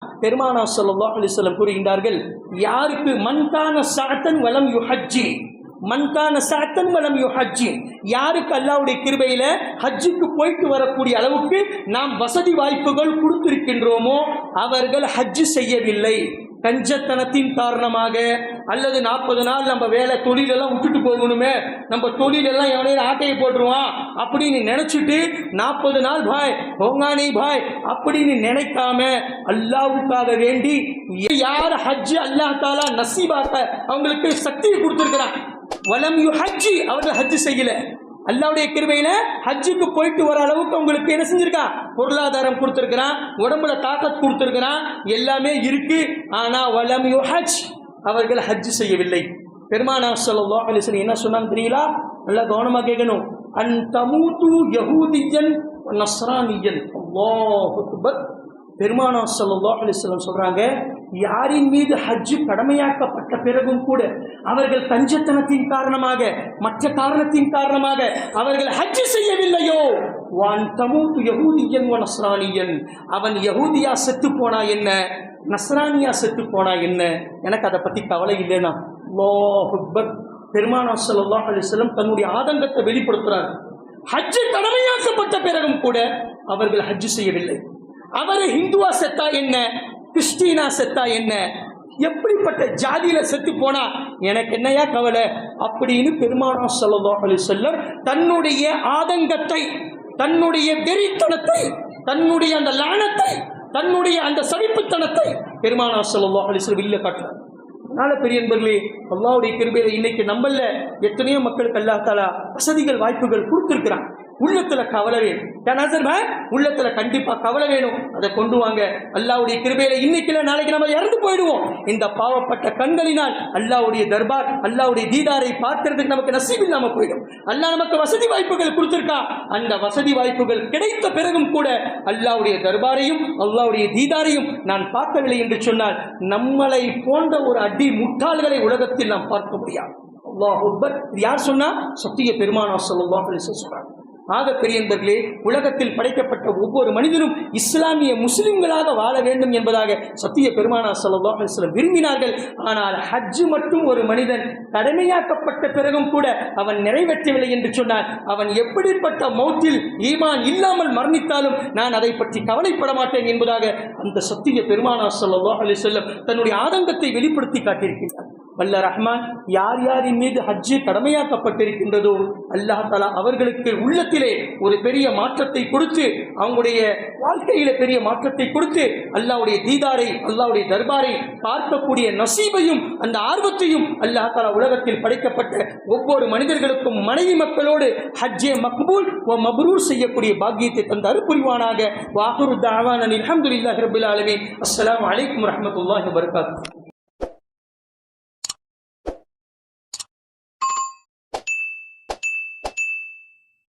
பெருமானார் ஸல்லல்லாஹு அலைஹி வஸல்லம் கூறுகின்றார்கள், யாருக்கு மன்கான சஅத்தன் வலம் யுஹஜ்ஜி, மன்கான சஅத்தன் வலம் யுஹஜ்ஜி, யாருக்கு அல்லாஹ்வுடைய கிருபையில ஹஜ்ஜுக்கு போயிட்டு வரக்கூடிய அளவுக்கு நாம் வசதி வாய்ப்புகள் கொடுத்திருக்கின்றோமோ அவர்கள் ஹஜ்ஜு செய்யவில்லை. கஞ்சத்தனத்தின் காரணமாக அல்லது 40 நாள் நம்ம வேலை தொழிலெல்லாம் விட்டுட்டு போகணுமே, நம்ம தொழிலெல்லாம் எவனையும் ஆட்டையை போட்டுருவான் அப்படின்னு நினைச்சிட்டு 40 நாள் பாய் போங்கானே பாய் அப்படின்னு நினைக்காம அல்லாஹ்வுக்காக வேண்டி யார் ஹஜ்ஜு அல்லாஹ் தாலா நசீபாக்க அவங்களுக்கு சக்தியை கொடுத்திருக்கிறான். வலம் யுஹஜ்ஜி, அவர்கள் ஹஜ்ஜு செய்யல. அல்லாஹ்வுடைய கிருபையில ஹஜ்ஜுக்கு போயிட்டு வர அளவுக்கு உங்களுக்கு என்ன செஞ்சிருக்கான்? பொருளாதாரம் கொடுத்திருக்கிறான், உடம்புல தாக்கத் கொடுத்திருக்கிறான், எல்லாமே இருக்கு. ஆனா வலம் யுஹஜ், அவர்கள் ஹஜ்ஜு செய்யவில்லை. பெருமானார் ஸல்லல்லாஹு அலைஹி வஸல்லம் என்ன சொன்னாங்க தெரியுங்களா? நல்லா கவனமா கேட்கணும். அன் தமூது யஹூதியன் நஸ்ரானியன். அல்லாஹு அக்பர். பெருமானார் ஸல்லல்லாஹு அலைஹி வஸல்லம் சொல்றாங்க, யாரின் மீது ஹஜ்ஜு கடமையாக்கப்பட்ட பிறகும் கூட அவர்கள் கஞ்சத்தனத்தின் காரணமாக மற்ற காரணத்தின் காரணமாக அவர்கள் ஹஜ்ஜு செய்யவில்லையோ, வான் தமூது யஹூதியன் வ நஸ்ரானியன், அவன் யஹூதியா செத்து போனா என்ன, நஸ்ரானியா செத்து போனா என்ன, எனக்கு அதை பத்தி கவலை இல்லைனா. அல்லாஹு அக்பர். பெருமானார் ஸல்லல்லாஹு அலைஹி வஸல்லம் தன்னுடைய ஆதங்கத்தை வெளிப்படுத்துறார். ஹஜ்ஜு கடமையாக்கப்பட்ட பிறகும் கூட அவர்கள் ஹஜ்ஜு செய்யவில்லை. அவர் ஹிந்துவா செத்தா என்ன, கிறிஸ்டினா செத்தா என்ன, எப்படிப்பட்ட ஜாதியில செத்து போனா எனக்கு என்னையா கவலை அப்படின்னு பெருமானார் ஸல்லல்லாஹு அலைஹி வஸல்லம் தன்னுடைய ஆதங்கத்தை, தன்னுடைய வெறித்தனத்தை, தன்னுடைய அந்த லானத்தை, தன்னுடைய அந்த சலிப்புத்தனத்தை பெருமானார் ஸல்லல்லாஹு அலைஹி வஸல்லம் வெளியில காட்டுறார். அதனால பெரிய நண்பர்களே, அல்லாஹ்வுடைய கிருபையில இன்னைக்கு நம்மள எத்தனையோ மக்களுக்கு அல்லாஹ் தஆலா வசதிகள் வாய்ப்புகள் கொடுத்திருக்கிறான். உள்ளத்துல கவலை வேணும், உள்ளத்துல கண்டிப்பா கவலை வேணும். அதை கொண்டு வாங்க. அல்லாஹ்வுடைய கிருபையில இன்னைக்குல நாளைக்கு நம்ம இறந்து போயிடுவோம். இந்த பாவப்பட்ட கண்களினால் அல்லாஹ்வுடைய தர்பார், அல்லாஹ்வுடைய தீதாரை பார்க்கிறதுக்கு நமக்கு நசீப் இல்லாம போயிடும். அல்லாஹ் நமக்கு வசதி வாய்ப்புகள் கொடுத்திருக்கா. அந்த வசதி வாய்ப்புகள் கிடைத்த பிறகும் கூட அல்லாஹ்வுடைய தர்பாரையும் அல்லாஹ்வுடைய தீதாரையும் நான் பார்க்கவில்லை என்று சொன்னால் நம்மளை போன்ற ஒரு அடி முட்டாள்களை உலகத்தில் நாம் பார்க்க முடியாது. அல்லாஹ் அக்பர். யார் சொன்னா? சத்திய பெருமானார் ஸல்லல்லாஹு அலைஹி வஸல்லம் சொல்றாங்க. ஆக பெரியவர்களே, உலகத்தில் படைக்கப்பட்ட ஒவ்வொரு மனிதனும் இஸ்லாமிய முஸ்லிம்களாக வாழ வேண்டும் என்பதாக சத்திய பெருமானார் ஸல்லல்லாஹு அலைஹி வஸல்லம் விரும்பினார்கள். ஆனால் ஹஜ்ஜு மட்டும் ஒரு மனிதன் கடமையாக்கப்பட்ட பிறகும் கூட அவன் நிறைவேற்றவில்லை என்று சொன்னார், அவன் எப்படிப்பட்ட மௌத்தில் ஈமான் இல்லாமல் மரணித்தாலும் நான் அதை பற்றி கவலைப்பட மாட்டேன் என்பதாக அந்த சத்திய பெருமானார் ஸல்லல்லாஹு அலைஹி வஸல்லம் தன்னுடைய ஆதங்கத்தை வெளிப்படுத்தி காட்டியிருக்கிறார். வல்ல ரஹ்மான் யார் யாரின் மீது ஹஜ்ஜு கடமையாக்கப்பட்டிருக்கின்றதோ அல்லாஹ் தஆலா அவர்களுக்கு உள்ளத்திலே ஒரு பெரிய மாற்றத்தை கொடுத்து, அவங்களுடைய வாழ்க்கையில பெரிய மாற்றத்தை கொடுத்து, அல்லாஹ்வுடைய தீதாரை, அல்லாஹ்வுடைய தர்பாரை பார்க்கக்கூடிய நசீபையும் அந்த ஆர்வத்தையும் அல்லாஹ் தஆலா உலகத்தில் படைக்கப்பட்ட ஒவ்வொரு மனிதர்களுக்கும் மனைவி மக்களோடு ஹஜ்ஜே மக்பூல் வ மப்ரூர் செய்யக்கூடிய பாக்கியத்தை தந்த அருள்புரிவானாக. வாஹிரு தஅவானா அல்ஹம்துலில்லாஹி ரப்பில் ஆலமீன். அஸ்ஸலாமு அலைக்கும் வரஹ்மத்துல்லாஹி வபரகாத்துஹு.